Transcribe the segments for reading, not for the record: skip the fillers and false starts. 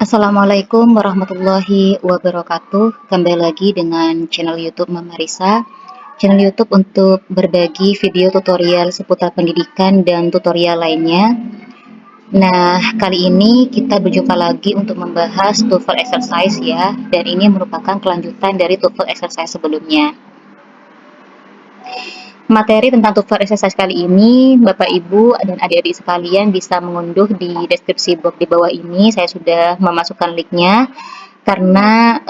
Assalamualaikum warahmatullahi wabarakatuh. Kembali lagi dengan channel YouTube Mama Risa. Channel YouTube untuk berbagi video tutorial seputar pendidikan dan tutorial lainnya. Nah, kali ini kita berjumpa lagi untuk membahas TOEFL exercise ya. Dan ini merupakan kelanjutan dari TOEFL exercise sebelumnya. Materi tentang TOEFL exercise kali ini, Bapak Ibu dan adik-adik sekalian bisa mengunduh di deskripsi box di bawah ini. Saya sudah memasukkan linknya karena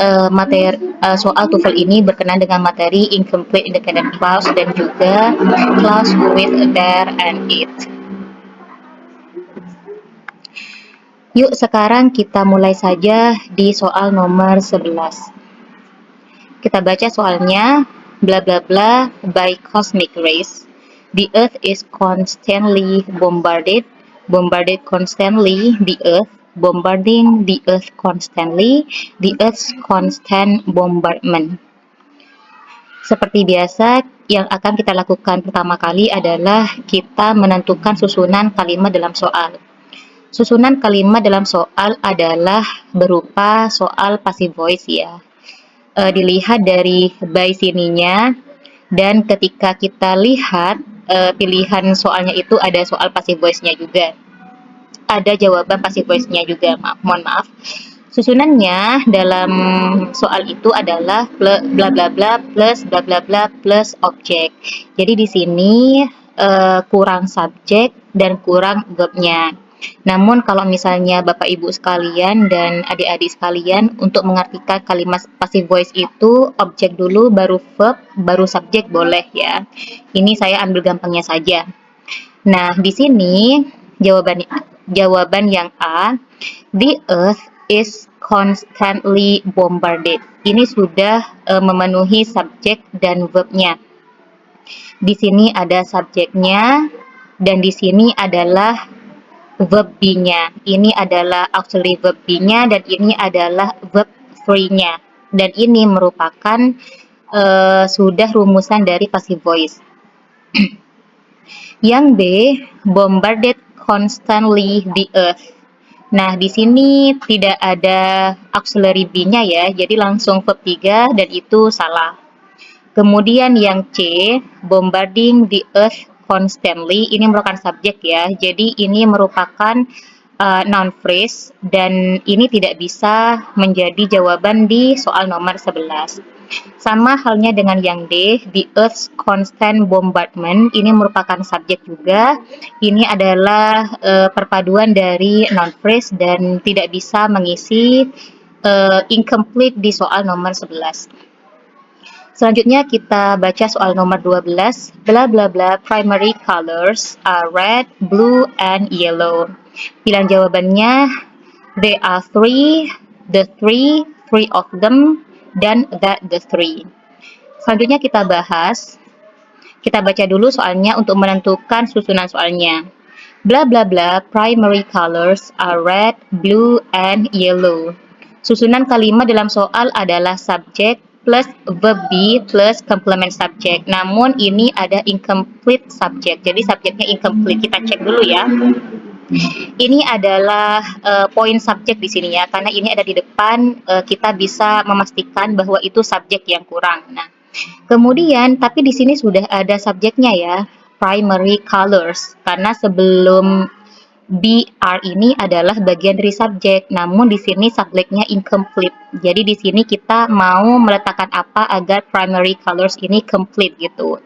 soal TOEFL ini berkenaan dengan materi incomplete independent clause dan juga clause with there and it. Yuk sekarang kita mulai saja di soal nomor 11. Kita baca soalnya. Bla bla bla, by cosmic rays, the earth is constantly bombarded constantly, the earth, bombarding the earth constantly, the earth's constant bombardment. Seperti biasa, yang akan kita lakukan pertama kali adalah kita menentukan susunan kalimat dalam soal. Susunan kalimat dalam soal adalah berupa soal passive voice ya. Dilihat dari by sininya, dan ketika kita lihat pilihan soalnya itu ada soal passive voice-nya juga, ada jawaban passive voice-nya juga. Mohon maaf, susunannya dalam soal itu adalah bla bla bla plus bla bla bla plus objek. Jadi di sini kurang subjek dan kurang verb-nya. Namun kalau misalnya Bapak Ibu sekalian dan adik-adik sekalian untuk mengartikan kalimat passive voice itu objek dulu baru verb baru subjek boleh ya. Ini saya ambil gampangnya saja. Nah, di sini jawaban yang A, the earth is constantly bombarded. Ini sudah memenuhi subjek dan verb-nya. Di sini ada subjeknya dan di sini adalah verb be-nya. Ini adalah auxiliary verb be-nya dan ini adalah verb free-nya. Dan ini merupakan sudah rumusan dari passive voice. Yang B, bombarded constantly the earth. Nah, di sini tidak ada auxiliary be-nya ya, jadi langsung verb 3 dan itu salah. Kemudian yang C, bombarding the earth constantly, ini merupakan subjek ya, jadi ini merupakan noun phrase dan ini tidak bisa menjadi jawaban di soal nomor 11. Sama halnya dengan yang D, the earth's constant bombardment, ini merupakan subjek juga. Ini adalah perpaduan dari noun phrase dan tidak bisa mengisi incomplete di soal nomor 11. Selanjutnya kita baca soal nomor 12. Bla bla bla, primary colors are red, blue, and yellow. Pilihan jawabannya, there are three, the three of them, dan that the three. Selanjutnya kita bahas. Kita baca dulu soalnya untuk menentukan susunan soalnya. Bla bla bla, primary colors are red, blue, and yellow. Susunan kalimat dalam soal adalah subjek plus verb be plus complement subject. Namun ini ada incomplete subject. Jadi subjeknya incomplete. Kita cek dulu ya. Ini adalah poin subjek di sini ya, karena ini ada di depan, kita bisa memastikan bahwa itu subjek yang kurang. Nah, kemudian tapi di sini sudah ada subjeknya ya, primary colors, karena sebelum BR ini adalah bagian dari subjek, namun di sini subjeknya incomplete. Jadi di sini kita mau meletakkan apa agar primary colors ini complete gitu.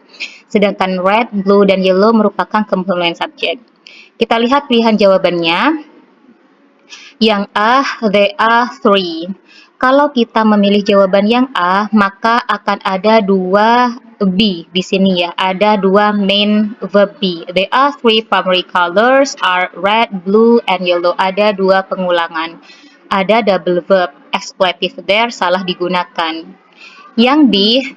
Sedangkan red, blue, dan yellow merupakan complement subject. Kita lihat pilihan jawabannya. Yang A, there are three. Kalau kita memilih jawaban yang A, maka akan ada dua B di sini ya. Ada dua main verb be. There are three primary colors are red, blue, and yellow. Ada dua pengulangan. Ada double verb. Expletive there salah digunakan. Yang B,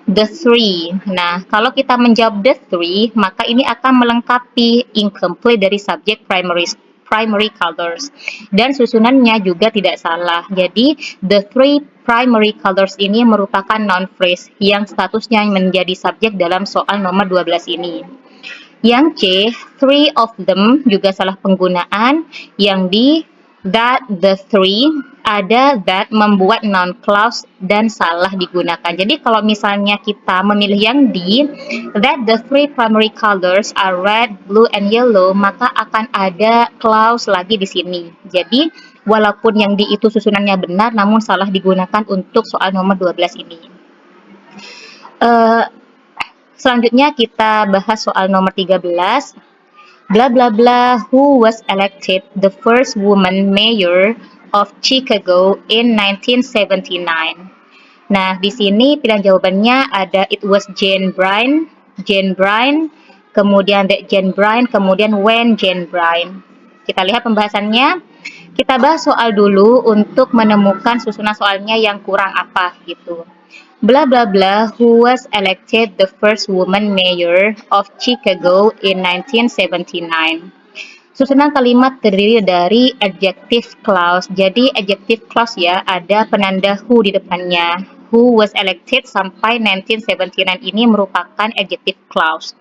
the three. Nah, kalau kita menjawab the three, maka ini akan melengkapi incomplete dari subjek primary colors. Dan susunannya juga tidak salah. Jadi, the three primary colors ini merupakan noun phrase yang statusnya menjadi subjek dalam soal nomor 12 ini. Yang C, three of them juga salah penggunaan. Yang D, that the three ada that membuat noun clause dan salah digunakan. Jadi kalau misalnya kita memilih yang D, that the three primary colors are red, blue, and yellow, maka akan ada clause lagi di sini. Jadi walaupun yang D itu susunannya benar, namun salah digunakan untuk soal nomor 12 ini. Selanjutnya kita bahas soal nomor 13. Blah blah blah, who was elected the first woman mayor of Chicago in 1979. Nah, di sini pilihan jawabannya ada it was Jane Bryan, kemudian that Jane Bryan, kemudian when Jane Bryan. Kita lihat pembahasannya. Kita bahas soal dulu untuk menemukan susunan soalnya yang kurang apa gitu. Blah blah blah, who was elected the first woman mayor of Chicago in 1979. Susunan kalimat terdiri dari adjective clause. Jadi adjective clause ya, ada penanda who di depannya. Who was elected sampai 1979 ini merupakan adjective clause.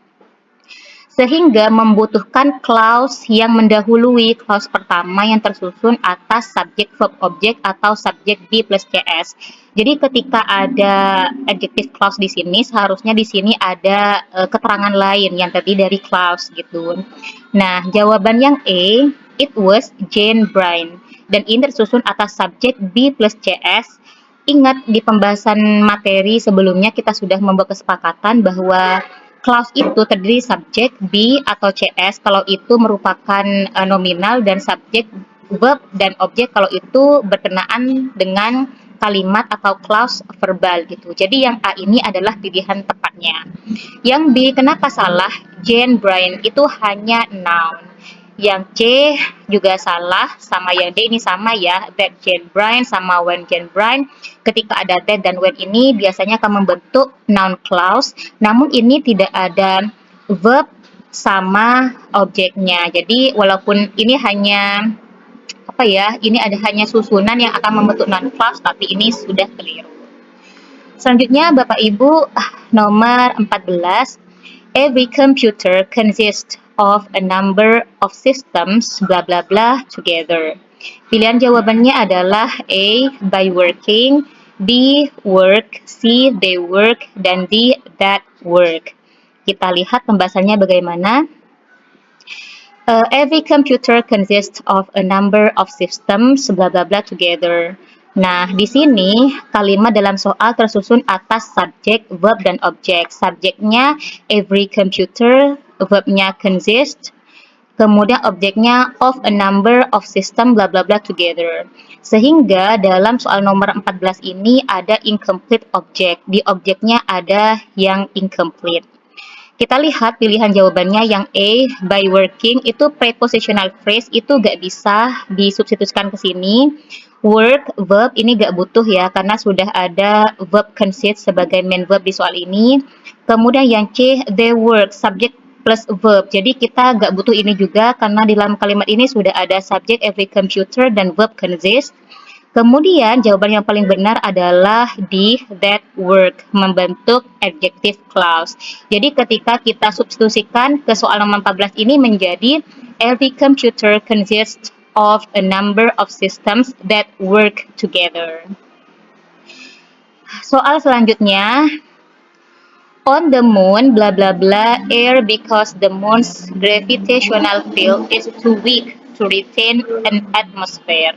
Sehingga membutuhkan clause yang mendahului clause pertama yang tersusun atas subjek verb object atau subjek be plus cs. Jadi ketika ada adjective clause di sini, seharusnya di sini ada keterangan lain yang terdiri dari clause gitu. Nah, jawaban yang E, it was Jane Bryan. Dan ini tersusun atas subjek be plus cs. Ingat di pembahasan materi sebelumnya kita sudah membuat kesepakatan bahwa clause itu terdiri subjek, be, atau cs kalau itu merupakan nominal dan subjek, verb, dan objek kalau itu berkenaan dengan kalimat atau clause verbal gitu. Jadi yang A ini adalah pilihan tepatnya. Yang B, kenapa salah? Jane Bryan itu hanya noun. Yang C juga salah, sama yang D ini sama ya, that Jane Bryan sama when Jane Bryan. Ketika ada that dan when ini biasanya akan membentuk noun clause, namun ini tidak ada verb sama objeknya. Jadi walaupun ini hanya ini ada hanya susunan yang akan membentuk noun clause, tapi ini sudah keliru. Selanjutnya Bapak Ibu, nomor 14. Every computer consists of a number of systems blah blah blah together. Pilihan jawabannya adalah A, by working, B, work, C, they work, dan D, that work. Kita lihat pembahasannya bagaimana. Every computer consists of a number of systems blah blah blah together. Nah, di sini kalimat dalam soal tersusun atas subjek, verb, dan objek. Subjeknya every computer, verbnya consist, kemudian objeknya of a number of system blah blah blah together. Sehingga dalam soal nomor 14 ini ada incomplete object. Di objeknya ada yang incomplete. Kita lihat pilihan jawabannya yang A, by working, itu prepositional phrase, itu gak bisa disubstitusikan ke sini. Work, verb, ini gak butuh ya, karena sudah ada verb consist sebagai main verb di soal ini. Kemudian yang C, they work, subject plus verb. Jadi kita gak butuh ini juga, karena di dalam kalimat ini sudah ada subject every computer dan verb consist. Kemudian jawaban yang paling benar adalah D, that work, membentuk adjective clause. Jadi ketika kita substitusikan ke soal nomor 14 ini menjadi every computer consists of a number of systems that work together. Soal selanjutnya, on the moon blah blah blah air because the moon's gravitational field is too weak to retain an atmosphere.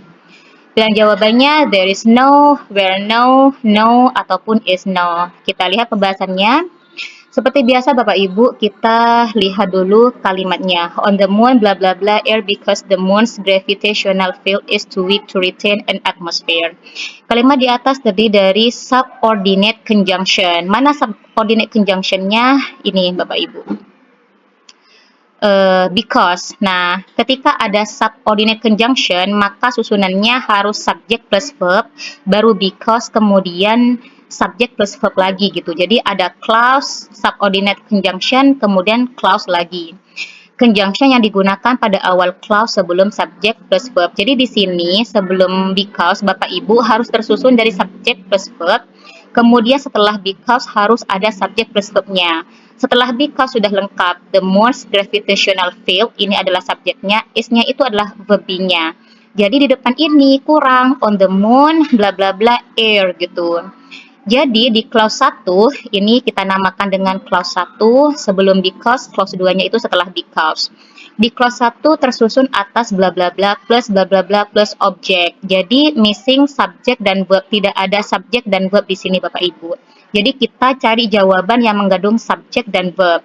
Dan jawabannya there is no, where no, no, ataupun is no. Kita lihat pembahasannya. Seperti biasa Bapak Ibu, kita lihat dulu kalimatnya. On the moon blah blah blah air because the moon's gravitational field is too weak to retain an atmosphere. Kalimat di atas terdiri dari subordinate conjunction. Mana subordinate conjunctionnya? Ini Bapak Ibu. Because. Nah, ketika ada subordinate conjunction, maka susunannya harus subject plus verb, baru because, kemudian subject plus verb lagi gitu. Jadi ada clause, subordinate conjunction, kemudian clause lagi. Conjunction yang digunakan pada awal clause sebelum subject plus verb. Jadi di sini sebelum because, Bapak Ibu harus tersusun dari subject plus verb. Kemudian setelah because harus ada subject plus verbnya. Setelah because sudah lengkap, the moon's gravitational field, ini adalah subjeknya, is-nya itu adalah verb-nya. Jadi di depan ini kurang on the moon bla bla bla air gitu. Jadi di clause 1 ini kita namakan dengan clause 1 sebelum because, clause 2-nya itu setelah because. Di clause 1 tersusun atas bla bla bla plus objek. Jadi missing subject dan verb, tidak ada subjek dan verb di sini Bapak Ibu. Jadi kita cari jawaban yang mengandung subjek dan verb.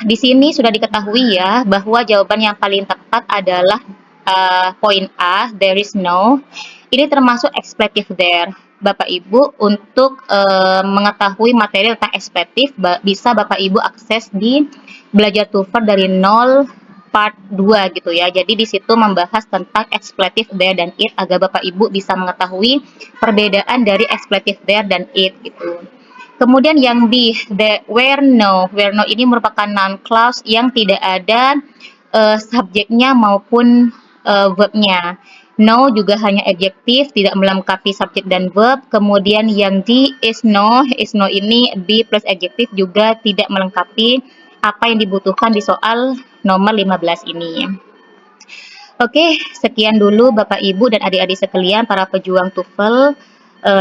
Di sini sudah diketahui ya bahwa jawaban yang paling tepat adalah poin A, there is no. Ini termasuk expletive there. Bapak Ibu untuk mengetahui materi tentang expletive bisa Bapak Ibu akses di belajar TOEFL dari 0 part 2 gitu ya. Jadi di situ membahas tentang expletive there dan it agar Bapak Ibu bisa mengetahui perbedaan dari expletive there dan it gitu. Kemudian yang B, the where no. Where no ini merupakan noun clause yang tidak ada subjeknya maupun verbnya. No juga hanya adjektif, tidak melengkapi subjek dan verb. Kemudian yang D, is no ini be plus adjektif juga tidak melengkapi apa yang dibutuhkan di soal nomor 15 ini. Oke, sekian dulu Bapak Ibu dan adik-adik sekalian para pejuang TOEFL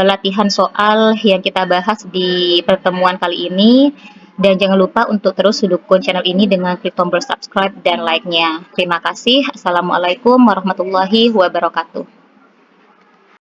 latihan soal yang kita bahas di pertemuan kali ini. Dan jangan lupa untuk terus dukung channel ini dengan klik tombol subscribe dan like-nya. Terima kasih. Assalamualaikum warahmatullahi wabarakatuh.